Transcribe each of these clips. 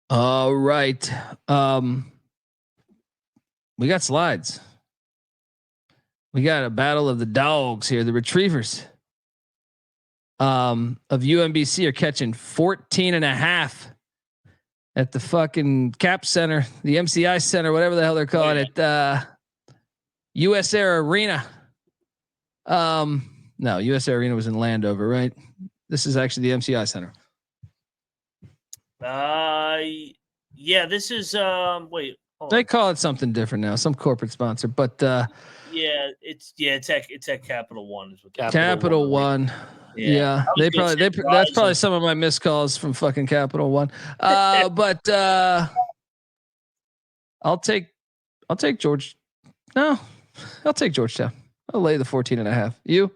All right. We got slides. We got a battle of the dogs here. The retrievers of UMBC are catching 14.5 at the fucking Cap Center, the MCI Center, whatever the hell they're calling it. US Air Arena. No, US Air Arena was in Landover, right? This is actually the MCI Center. Yeah, this is They call it something different now, some corporate sponsor, but it's at Capital One is what Capital One. Yeah, that's probably some of my missed calls from fucking Capital One. But I'll take George. No, I'll take Georgetown. I'll lay the 14.5. You?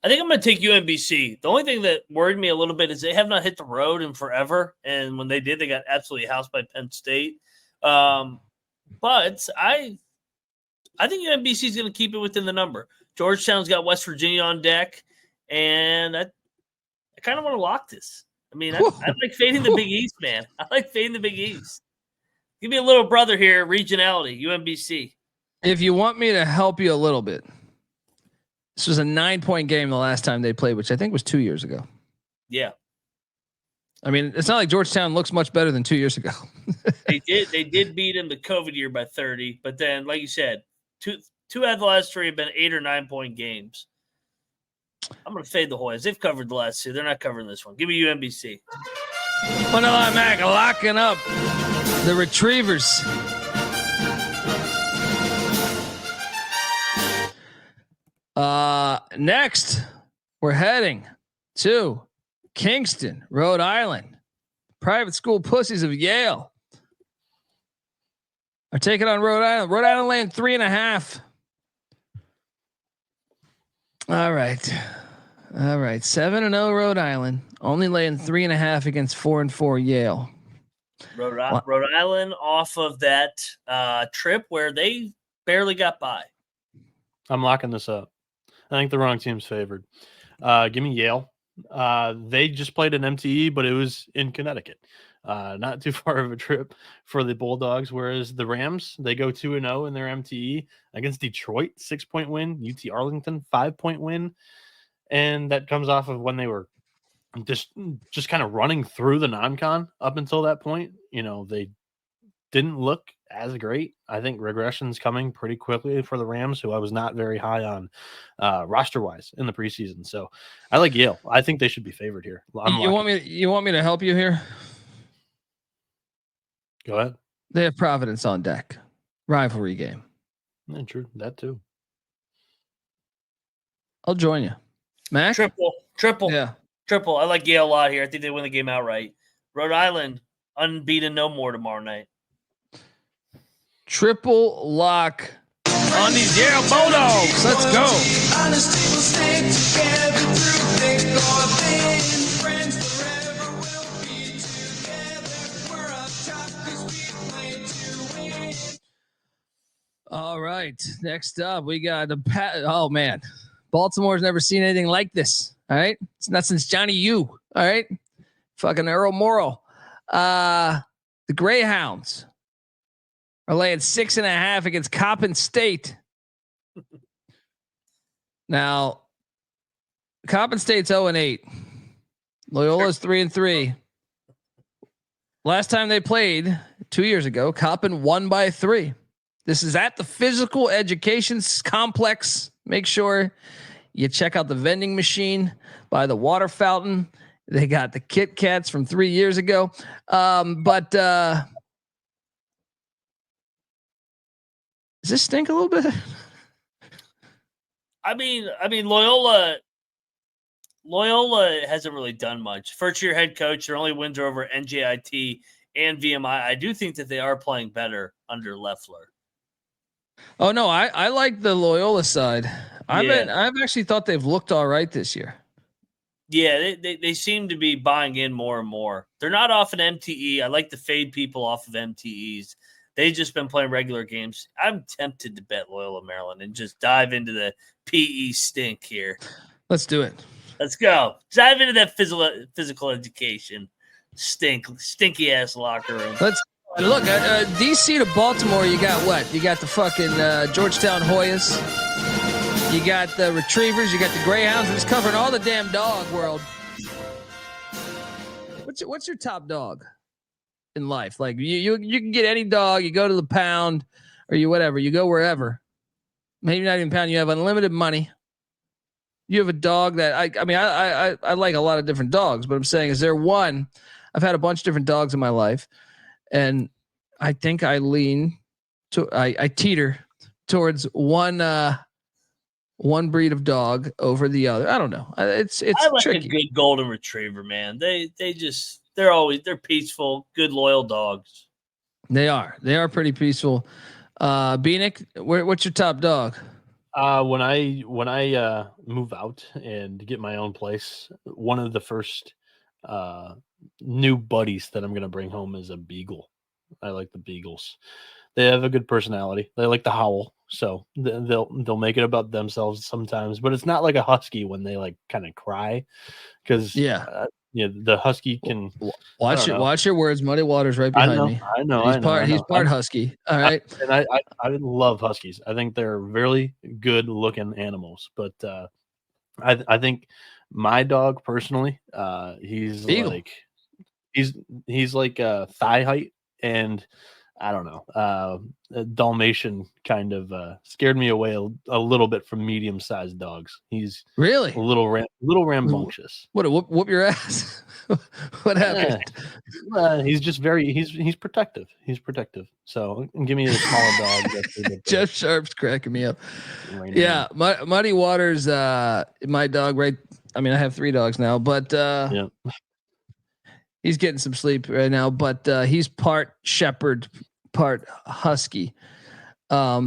I think I'm going to take UMBC. The only thing that worried me a little bit is they have not hit the road in forever, and when they did, they got absolutely housed by Penn State. But I think UMBC is going to keep it within the number. Georgetown's got West Virginia on deck, and I kind of want to lock this. I mean, I like fading the Big East, man. I like fading the Big East. Give me a little brother here, regionality, UMBC. If you want me to help you a little bit, this was a 9-point game the last time they played, which I think was 2 years ago. Yeah. I mean, it's not like Georgetown looks much better than 2 years ago. They did beat him the COVID year by 30, but then, like you said, two out of the last 3 have been 8 or 9 point games. I'm going to fade the Hoyas. They've covered the last 2. They're not covering this one. Give me UMBC. Wonderland Mac locking up the retrievers. Next, we're heading to Kingston, Rhode Island. Private school pussies of Yale are taking on Rhode Island. Rhode Island laying 3.5. All right. 7-0 Rhode Island, only laying 3.5 against 4-4 Yale. Rhode Island off of that trip where they barely got by. I'm locking this up. I think the wrong team's favored. Give me Yale. They just played an MTE, but it was in Connecticut. Not too far of a trip for the Bulldogs, whereas the Rams, they go 2-0 in their MTE against Detroit, 6-point win, UT Arlington, 5-point win. And that comes off of when they were just kind of running through the non-con up until that point. You know, they didn't look as great. I think regression's coming pretty quickly for the Rams, who I was not very high on roster-wise in the preseason. So I like Yale. I think they should be favored here. You want me to help you here? Go ahead. They have Providence on deck. Rivalry game. Yeah, true. That too. I'll join you. Mac? Triple. Yeah. Triple. I like Yale a lot here. I think they win the game outright. Rhode Island, unbeaten no more tomorrow night. Triple lock on these Yale Bulldogs. Let's go. All right. Next up, we got oh man. Baltimore's never seen anything like this. All right. It's not since Johnny U. All right. Fucking Earl Morrall. The Greyhounds are laying 6.5 against Coppin State. Now, Coppin State's 0-8. Loyola's 3-3. Last time they played 2 years ago, Coppin won by 3. This is at the Physical Education Complex. Make sure you check out the vending machine by the water fountain. They got the Kit Kats from 3 years ago. But does this stink a little bit? I mean, Loyola hasn't really done much. First year head coach, their only wins are over NJIT and VMI. I do think that they are playing better under Loeffler. Oh no, I like the Loyola side. I've actually thought they've looked all right this year. Yeah, they seem to be buying in more and more. They're not off an MTE. I like to fade people off of MTEs. They've just been playing regular games. I'm tempted to bet Loyola Maryland and just dive into the PE stink here. Let's do it. Let's go. Dive into that physical education. stinky ass locker room. Let's look at DC to Baltimore. You got what? You got the fucking Georgetown Hoyas. You got the Retrievers. You got the Greyhounds. It's covering all the damn dog world. What's your top dog in life? Like you can get any dog. You go to the pound or you whatever. You go wherever. Maybe not even pound. You have unlimited money. You have a dog that I like a lot of different dogs, but I'm saying, is there one? I've had a bunch of different dogs in my life, and I think I teeter towards one breed of dog over the other. I don't know. It's I like tricky. a good golden retriever, man. They're peaceful, good loyal dogs. They are pretty peaceful. Bieniek, what's your top dog? When I move out and get my own place, one of the first new buddies that I'm gonna bring home is a beagle. I like the beagles. They have a good personality. They like to howl, so they'll make it about themselves sometimes. But it's not like a husky when they like kind of cry, because the husky can watch your words. Muddy Waters right behind me. I know. He's part husky. All right, and I love huskies. I think they're really good looking animals. But I think my dog personally, he's Beagle. like he's like thigh height, and I don't know, a Dalmatian kind of scared me away a little bit from medium sized dogs. He's really a little rambunctious. What whoop your ass? What happened? He's just he's protective. He's protective. So give me a smaller dog. Jeff Sharp's cracking me up. Right yeah, Muddy Waters, my dog. Right. I mean, I have 3 dogs now, but he's getting some sleep right now. But he's part shepherd, part husky. At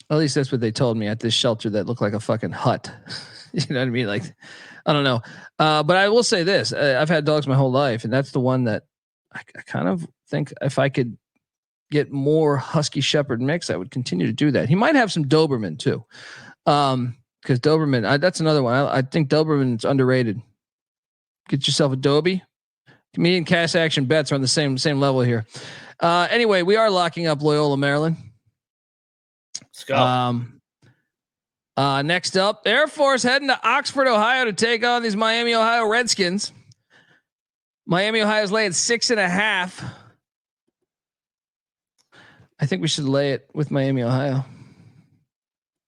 least that's what they told me at this shelter that looked like a fucking hut. You know what I mean? Like, I don't know. But I will say this: I've had dogs my whole life, and that's the one that I kind of think if I could get more husky shepherd mix, I would continue to do that. He might have some Doberman too, because Doberman, that's another one. I think Doberman's underrated. Get yourself a Dobie. Me and Cash Action Bets are on the same level here. Anyway, we are locking up Loyola, Maryland. Let's go. Next up, Air Force heading to Oxford, Ohio to take on these Miami, Ohio Redskins. Miami, Ohio's laying 6.5. I think we should lay it with Miami, Ohio.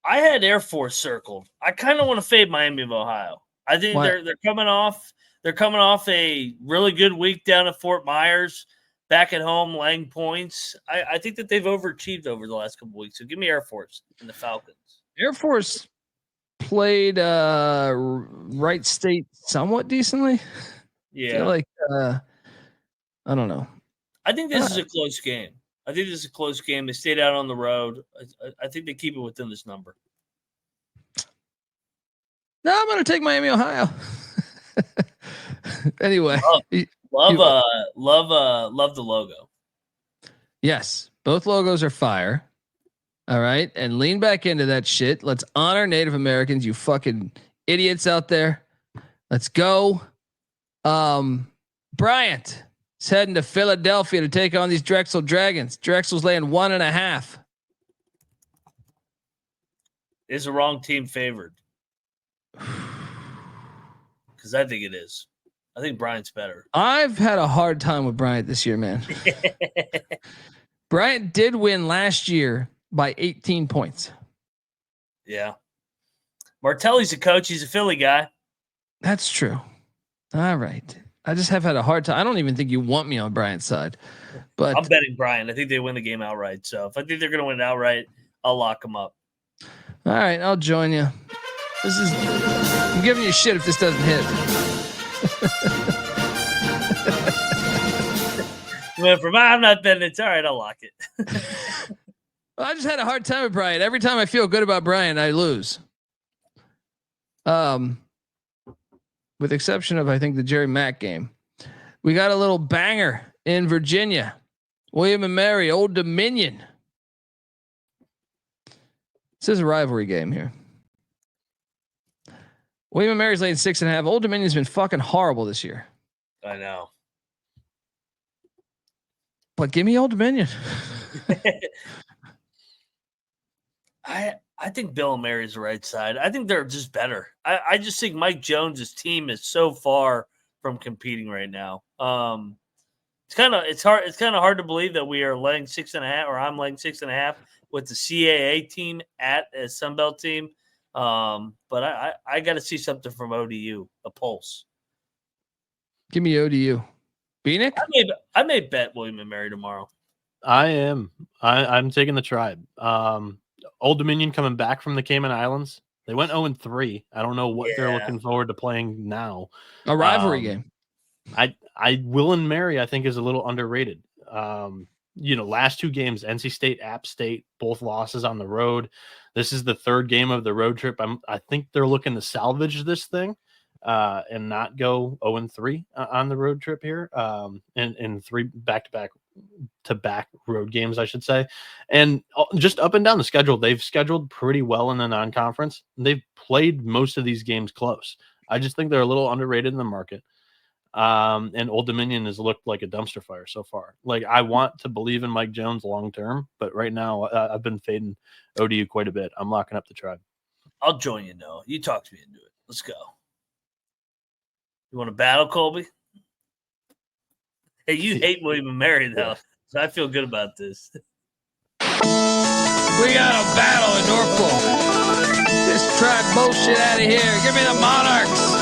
I had Air Force circled. I kind of want to fade Miami of Ohio. I think they're coming off. They're coming off a really good week down at Fort Myers, back at home, laying points. I think that they've overachieved over the last couple of weeks. So give me Air Force and the Falcons. Air Force played Wright State somewhat decently. Yeah, I feel like I don't know. I think this is a close game. They stayed out on the road. I think they keep it within this number. No, I'm going to take Miami, Ohio. Anyway, love the logo. Yes, both logos are fire. All right, and lean back into that shit. Let's honor Native Americans, you fucking idiots out there. Let's go. Bryant is heading to Philadelphia to take on these Drexel Dragons. Drexel's laying 1.5. Is the wrong team favored? Because I think it is. I think Bryant's better. I've had a hard time with Bryant this year, man. Bryant did win last year by 18 points. Yeah. Martelli's a coach. He's a Philly guy. That's true. All right. I just have had a hard time. I don't even think you want me on Bryant's side. But I'm betting Bryant. I think they win the game outright. So if I think they're going to win outright, I'll lock them up. All right. I'll join you. I'm giving you shit if this doesn't hit. I'm not betting it's all right. I'll lock it. Well, I just had a hard time with Bryant. Every time I feel good about Bryant, I lose. With exception of, I think, the Jerry Mack game. We got a little banger in Virginia. William and Mary, Old Dominion. This is a rivalry game here. William and Mary's laying 6.5. Old Dominion's been fucking horrible this year. I know. but give me Old Dominion. I think Bill and Mary's the right side. I think they're just better. I just think Mike Jones's team is so far from competing right now. It's kind of hard to believe that we are laying 6.5, or I'm laying 6.5 with the CAA team at a Sunbelt team. But I got to see something from ODU, a pulse. Give me ODU. Bieniek? I may bet William and Mary tomorrow. I am. I'm taking the Tribe. Old Dominion coming back from the Cayman Islands. They went 0-3. I don't know what they're looking forward to playing now. A rivalry game. I Will and Mary, I think, is a little underrated. Last two games, NC State, App State, both losses on the road. This is the third game of the road trip. I think they're looking to salvage this thing and not go 0-3 on the road trip here. And 3 back-to-back road games, I should say. And just up and down the schedule, they've scheduled pretty well in the non-conference. They've played most of these games close. I just think they're a little underrated in the market. And Old Dominion has looked like a dumpster fire so far. Like, I want to believe in Mike Jones long term, but right now I've been fading ODU quite a bit. I'm locking up the Tribe. I'll join you, Noah. You talked me into it. Let's go. You want to battle, Colby? Hey, you hate William and Mary, though, so I feel good about this. We got a battle in Norfolk. This Tribe bullshit out of here. Give me the Monarchs.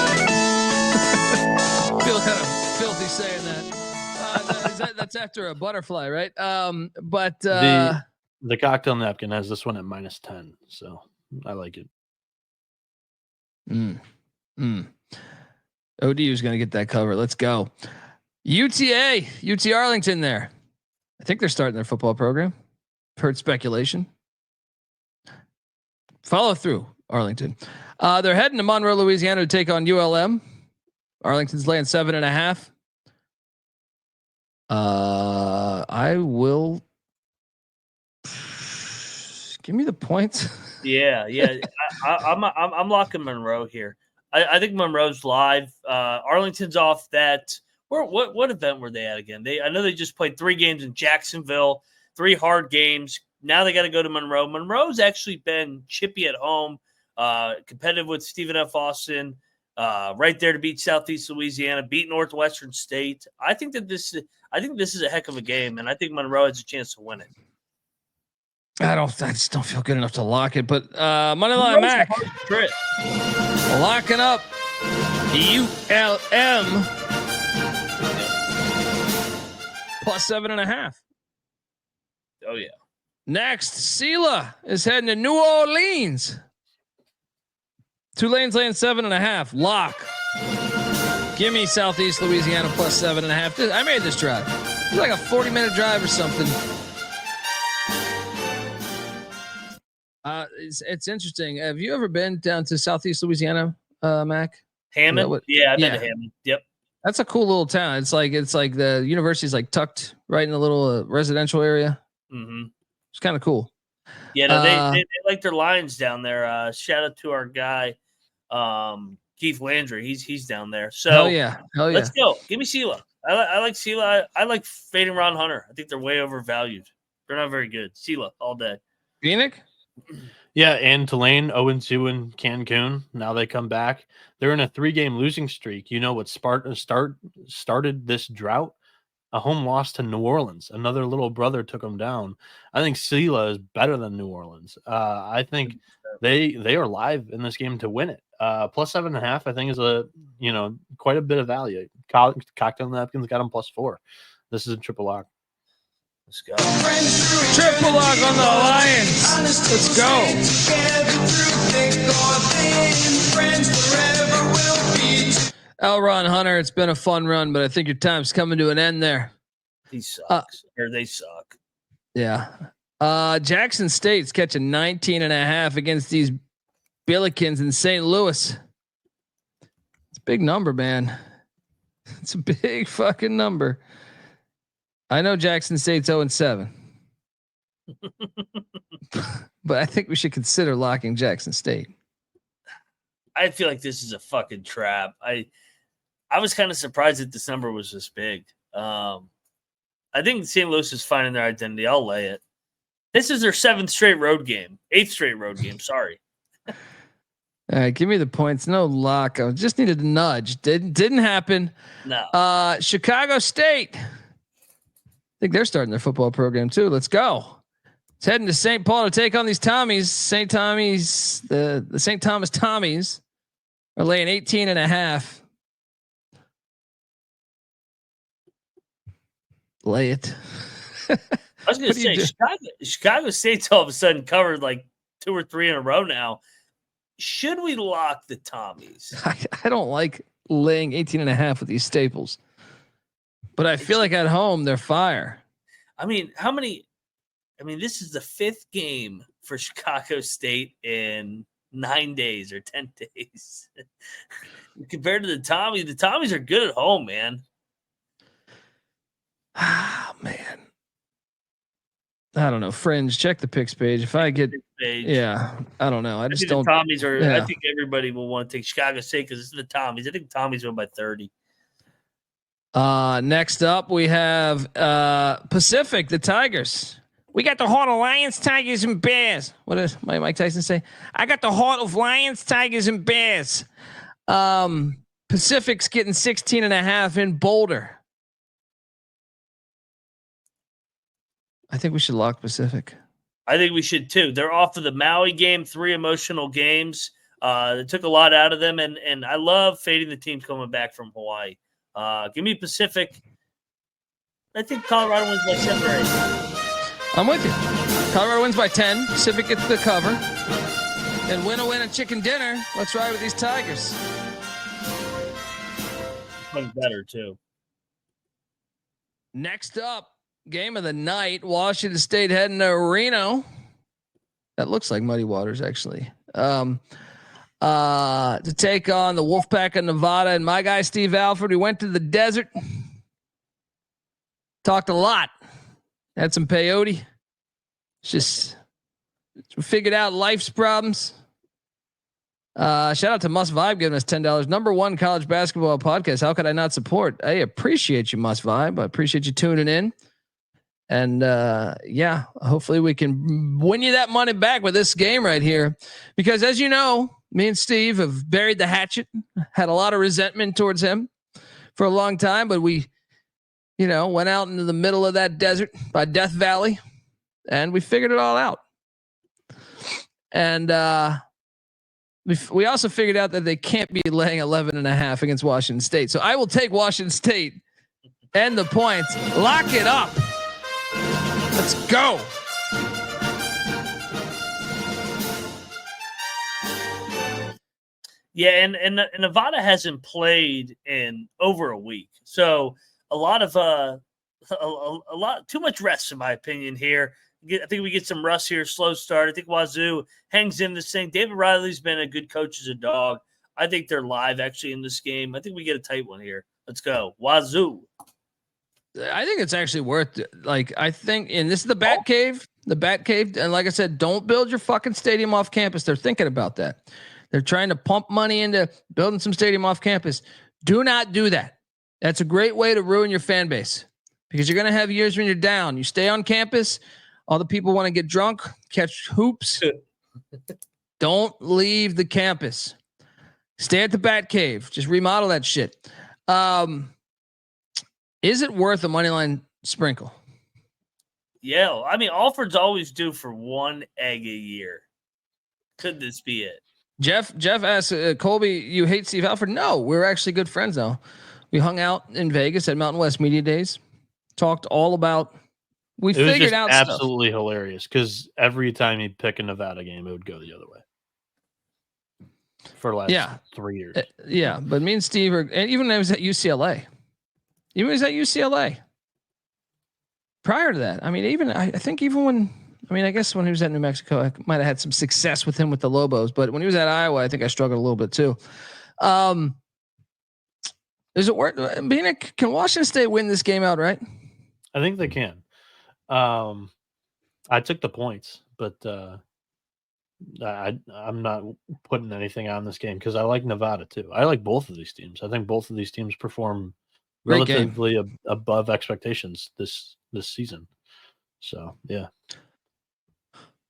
Feel kind of filthy saying that. That's after a butterfly, right? But the cocktail napkin has this one at -10, so I like it. ODU is going to get that cover. Let's go. UT Arlington there. I think they're starting their football program. Heard speculation. Follow through, Arlington. They're heading to Monroe, Louisiana to take on ULM. Arlington's laying 7.5. I will give me the points. Yeah. I'm locking Monroe here. I think Monroe's live. Arlington's off that. What event were they at again? I know they just played 3 games in Jacksonville, 3 hard games. Now they got to go to Monroe. Monroe's actually been chippy at home, competitive with Stephen F. Austin. Right there to beat Southeast Louisiana, beat Northwestern State. I think this is a heck of a game, and I think Monroe has a chance to win it. I just don't feel good enough to lock it, but Moneyline Mac locking up ULM plus 7.5. Oh yeah. Next, Sela is heading to New Orleans. Tulane's laying 7.5. Lock. Give me Southeast Louisiana plus 7.5. I made this drive. It's like a 40-minute drive or something. It's interesting. Have you ever been down to Southeast Louisiana, Mac? Hammond? Yeah, I've been to Hammond. Yep. That's a cool little town. It's like the university's like tucked right in the little residential area. Mm-hmm. It's kind of cool. Yeah, no, they like their Lions down there. Shout out to our guy, Keith Landry. He's down there. So hell yeah. Let's go. Give me Sela. I like Sela. I like fading Ron Hunter. I think they're way overvalued. They're not very good. Sela all day. Bieniek? Yeah, and Tulane 0-2 in Cancun. Now they come back. They're in a 3-game losing streak. You know what started this drought? A home loss to New Orleans. Another little brother took them down. I think Sela is better than New Orleans. I think they are live in this game to win it. Plus 7.5, I think, is quite a bit of value. Cocktail napkins got them plus 4. This is a triple lock. Let's go. Triple lock on the Lions. Let's go. Ron Hunter, it's been a fun run, but I think your time's coming to an end there. He sucks. Or they suck. Yeah. Jackson State's catching 19.5 against these Billikens in St. Louis. It's a big number, man. It's a big fucking number. I know Jackson State's 0-7. But I think we should consider locking Jackson State. I feel like this is a fucking trap. I was kind of surprised that this number was this big. I I think St. Louis is finding their identity. I'll lay it. This is their 8th straight road game. Sorry. All right, give me the points. No lock. I just needed a nudge. Didn't happen. No. Chicago State. I think they're starting their football program too. Let's go. It's heading to St. Paul to take on these Tommies. St. Tommy's, the St. Thomas Tommies are laying 18.5. Lay it. I was going to say Chicago State's all of a sudden covered like 2 or 3 in a row now. Should we lock the Tommies? I don't like laying 18.5 with these staples, but I feel like at home they're fire. I mean, this is the 5th game for Chicago State in 9 days or 10 days. Compared to the Tommies are good at home, man. Ah, man. I don't know. Fringe, check the picks page. If I get, yeah, I don't know. I just don't. The Tommies are. Yeah. I think everybody will want to take Chicago State because it's the Tommies. I think the Tommies win by 30. Next up, we have Pacific, the Tigers. We got the heart of lions, tigers, and bears. What does Mike Tyson say? I got the heart of lions, tigers, and bears. Pacific's getting 16.5 in Boulder. I think we should lock Pacific. I think we should too. They're off of the Maui game, 3 emotional games. They took a lot out of them, and I love fading the teams coming back from Hawaii. Give me Pacific. I think Colorado wins by 7 or 8. I'm with you. Colorado wins by 10. Pacific gets the cover. And win a chicken dinner. Let's ride with these Tigers. One better too. Next up, game of the night. Washington State heading to Reno. That looks like Muddy Waters, actually. To take on the Wolfpack of Nevada and my guy Steve Alford. We went to the desert. Talked a lot. Had some peyote. Just figured out life's problems. Shout out to Must Vibe giving us $10. #1 college basketball podcast. How could I not support? I appreciate you, Must Vibe. I appreciate you tuning in. And yeah, hopefully we can win you that money back with this game right here. Because as you know, me and Steve have buried the hatchet, had a lot of resentment towards him for a long time, but we, went out into the middle of that desert by Death Valley and we figured it all out. And we also figured out that they can't be laying 11.5 against Washington State. So I will take Washington State and the points. Lock it up. Let's go. Yeah, and Nevada hasn't played in over a week, so a lot too much rest in my opinion here. I think we get some rust here, slow start. I think Wazoo hangs in this thing. David Riley's been a good coach as a dog. I think they're live actually in this game. I think we get a tight one here. Let's go. Wazoo. I think it's actually worth it. I think, and this is the Bat Cave. And like I said, don't build your fucking stadium off campus. They're thinking about that. They're trying to pump money into building some stadium off campus. Do not do that. That's a great way to ruin your fan base because you're going to have years when you're down. You stay on campus. All the people want to get drunk, catch hoops. Don't leave the campus. Stay at the Bat Cave. Just remodel that shit. Is it worth a money line sprinkle? Yeah, I mean, Alford's always due for 1 egg a year. Could this be it? Jeff asked, Colby, you hate Steve Alford? No, we're actually good friends now. We hung out in Vegas at Mountain West Media Days, talked all about. We figured out absolutely hilarious because every time he'd pick a Nevada game, it would go the other way. For the last 3 years. Yeah, but me and Steve are, and even when I was at UCLA. Prior to that, I mean, I guess when he was at New Mexico, I might have had some success with him with the Lobos, but when he was at Iowa, I think I struggled a little bit too. Is it worth? Bieniek, can Washington State win this game outright? I think they can. I took the points, but I'm not putting anything on this game because I like Nevada too. I like both of these teams. I think both of these teams perform relatively above expectations this this season. So yeah.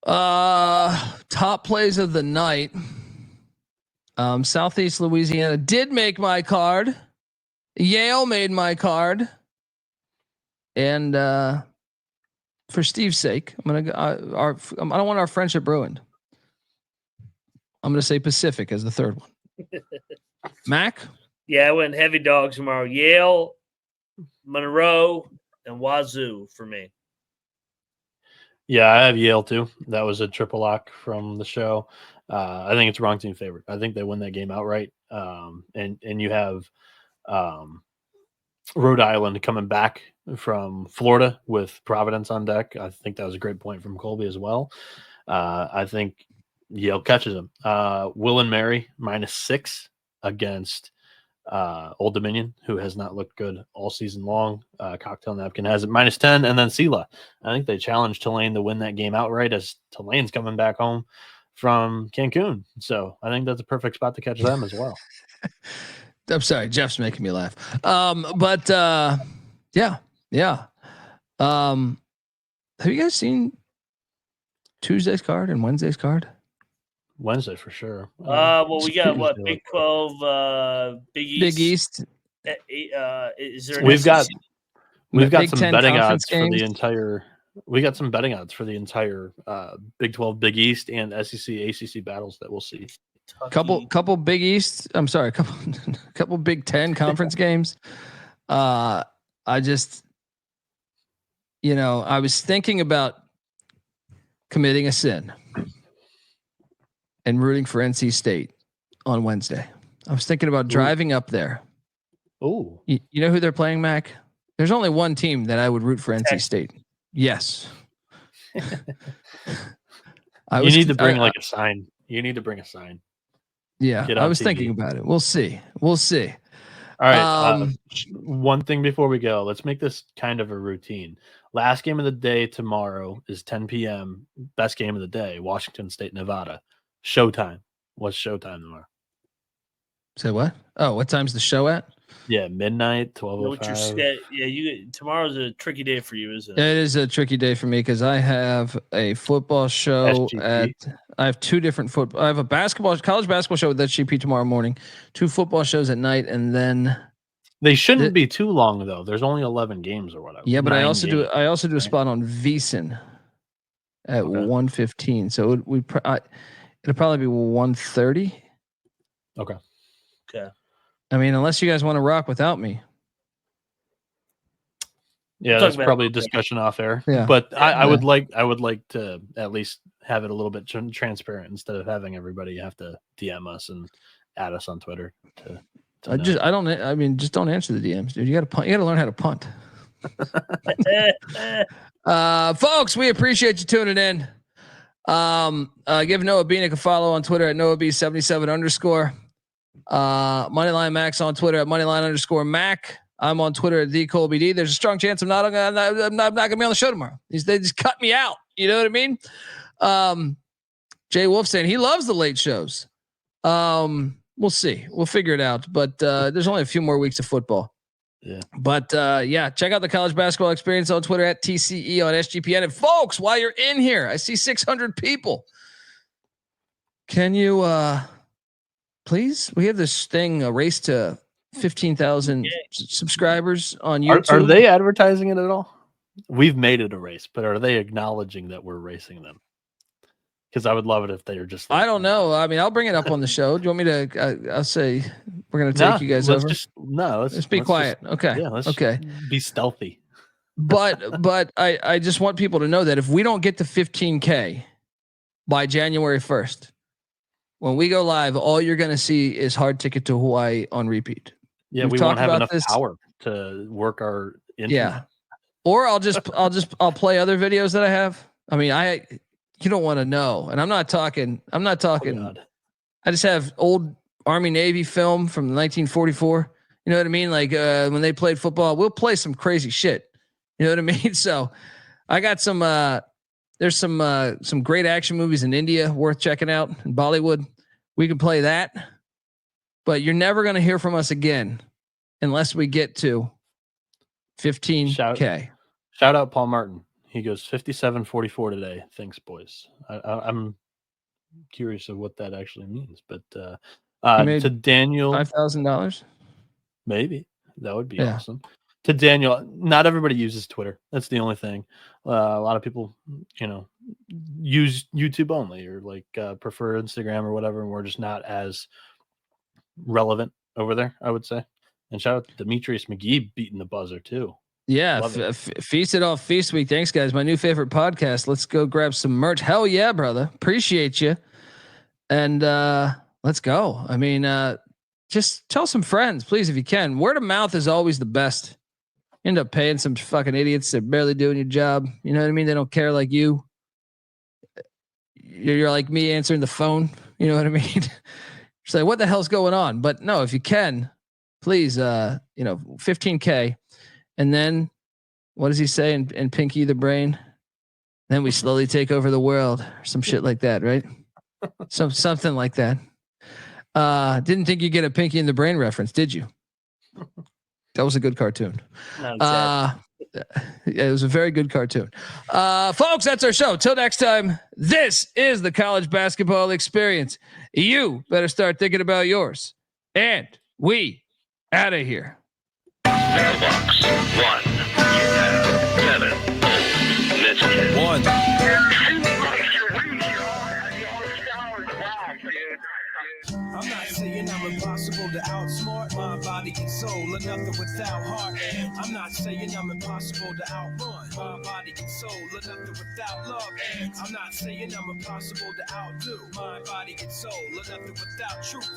Top plays of the night. Southeast Louisiana did make my card. Yale made my card. And for Steve's sake, I'm gonna I don't want our friendship ruined. I'm gonna say Pacific as the third one. Mac? Yeah, I went heavy dogs tomorrow. Yale, Monroe, and Wazoo for me. Yeah, I have Yale too. That was a triple lock from the show. I think it's wrong team favorite. I think they win that game outright. And you have Rhode Island coming back from Florida with Providence on deck. I think that was a great point from Colby as well. I think Yale catches them. Will and Mary -6 against Old Dominion, who has not looked good all season long. Cocktail Napkin has it -10, and then Sela. I think they challenged Tulane to win that game outright as Tulane's coming back home from Cancun. So I think that's a perfect spot to catch them as well. I'm sorry, Jeff's making me laugh. But yeah. Have you guys seen Tuesday's card and Wednesday's card? Wednesday for sure. Well, we got what, Big 12, Big East. Is there? We've got Big some 10 betting odds games for the entire. We got some betting odds for the entire Big 12, Big East, and SEC, ACC battles that we'll see. Couple Big East. I'm sorry, couple Big 10 conference games. I just, I was thinking about committing a sin and rooting for NC State on Wednesday. I was thinking about driving up there. Oh, you know who they're playing, Mac? There's only one team that I would root for NC State. Yes. You need to bring a sign. You need to bring a sign. Yeah, I was thinking about it. We'll see. All right. One thing before we go, let's make this kind of a routine. Last game of the day tomorrow is 10 p.m. Best game of the day, Washington State, Nevada. Showtime. What's showtime tomorrow? Say what? Oh, what time's the show at? Yeah, midnight, 12:05. Tomorrow's a tricky day for you, isn't it? It is a tricky day for me because I have a football show I have two different I have a college basketball show with SGP tomorrow morning, 2 football shows at night, and then they shouldn't be too long though. There's only 11 games or whatever. Yeah, but I also do a spot on VSiN at 1:15. So it'll probably be 1:30. Okay. I mean, unless you guys want to rock without me. Yeah, that's probably a discussion off air. Yeah. But I would like to at least have it a little bit transparent instead of having everybody have to DM us and add us on Twitter. Just don't answer the DMs, dude. You got to learn how to punt. Folks, we appreciate you tuning in. Give Noah Bieniek a follow on Twitter at NoahB77_. Moneyline Max on Twitter at Moneyline_Mac. I'm on Twitter at TheColbyD. There's a strong chance I'm not gonna be on the show tomorrow. They just cut me out. You know what I mean? Jay Wolf saying he loves the late shows. We'll see. We'll figure it out. But there's only a few more weeks of football. Yeah. But check out the college basketball experience on Twitter at TCE on SGPN. And folks, while you're in here, I see 600 people. Can you please? We have this thing, a race to 15,000 subscribers on YouTube. Are they advertising it at all? We've made it a race, but are they acknowledging that we're racing them? Because I would love it if they are just. I don't know. I mean, I'll bring it up on the show. Do you want me to? I'll say we're going to take you guys over. Let's be quiet. Okay. Yeah. Let's be stealthy. But I just want people to know that if we don't get to 15K by January 1st, when we go live, all you're going to see is Hard Ticket to Hawaii on repeat. Yeah, we won't have enough power to work our. Yeah, or I'll play other videos that I have. I mean, you don't want to know, and I'm not talking. Oh, I just have old Army Navy film from 1944. You know what I mean? Like when they played football, we'll play some crazy shit. You know what I mean? So I got some. There's some great action movies in India worth checking out in Bollywood. We can play that, but you're never going to hear from us again unless we get to 15K. Shout out Paul Martin. He goes 57-44 today. Thanks, boys. I'm curious of what that actually means, but to Daniel, $5,000. maybe that would be awesome. To Daniel, not everybody uses Twitter. That's the only thing. A lot of people, use YouTube only or like prefer Instagram or whatever, and we're just not as relevant over there, I would say. And shout out to Demetrius McGee beating the buzzer too. Yeah, Feast It Off Feast Week. Thanks, guys. My new favorite podcast. Let's go grab some merch. Hell yeah, brother. Appreciate you. And let's go. I mean, just tell some friends, please, if you can. Word of mouth is always the best. You end up paying some fucking idiots that are barely doing your job. You know what I mean? They don't care like you. You're like me answering the phone. You know what I mean? It's like, what the hell's going on? But no, if you can, please, 15K. And then what does he say in Pinky the Brain? Then we slowly take over the world or some shit like that, right? Something like that. Didn't think you'd get a Pinky in the Brain reference, did you? That was a good cartoon. It was a very good cartoon. Folks, that's our show. Till next time, this is the college basketball experience. You better start thinking about yours. And we out of here. Mailbox 1. You have 7 votes missing. 1. I'm not saying I'm impossible to outsmart my body and soul, or nothing without heart. I'm not saying I'm impossible to outrun my body and soul, or nothing without love. I'm not saying I'm impossible to outdo my body and soul, or nothing without truth.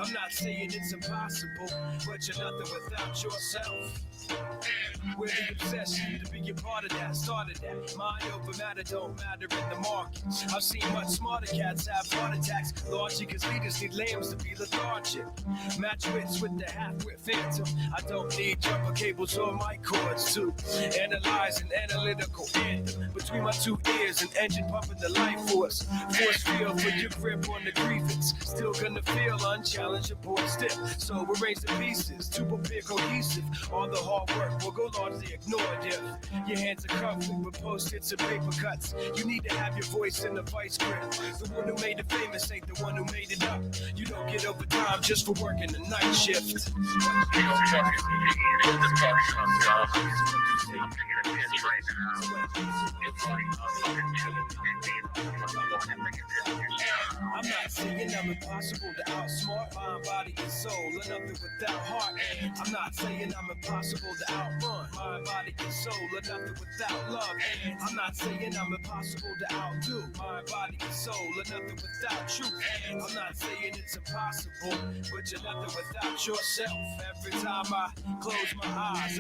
I'm not saying it's impossible, but you're nothing without yourself. With the obsession to be a part of that, started that. Mind over matter don't matter in the market. I've seen much smarter cats have heart attacks. Logic is leaders need lambs to be lethargic. Match wits with the half-wit phantom. I don't need jumper cables or mic cords to analyze an analytical anthem. Between my two ears, an engine pumping the life force. Force field for your grip on the grievance. Still gonna feel unchallenged, your board stiff. So arrange the pieces to appear cohesive. All the hard work will go largely ignored if your hands are covered with post-its and paper cuts. You need to have your voice in the vice grip. The one who made it famous ain't the one who made it up. You don't get overtime just for working the night shift. I'm not saying I'm impossible to outsmart my body and soul, or nothing without heart. I'm not saying I'm impossible to outrun my body and soul, or nothing without love. I'm not saying I'm impossible to outdo my body and soul, or nothing without truth. I'm not saying it's impossible, but you're nothing without yourself. Every time I close my eyes,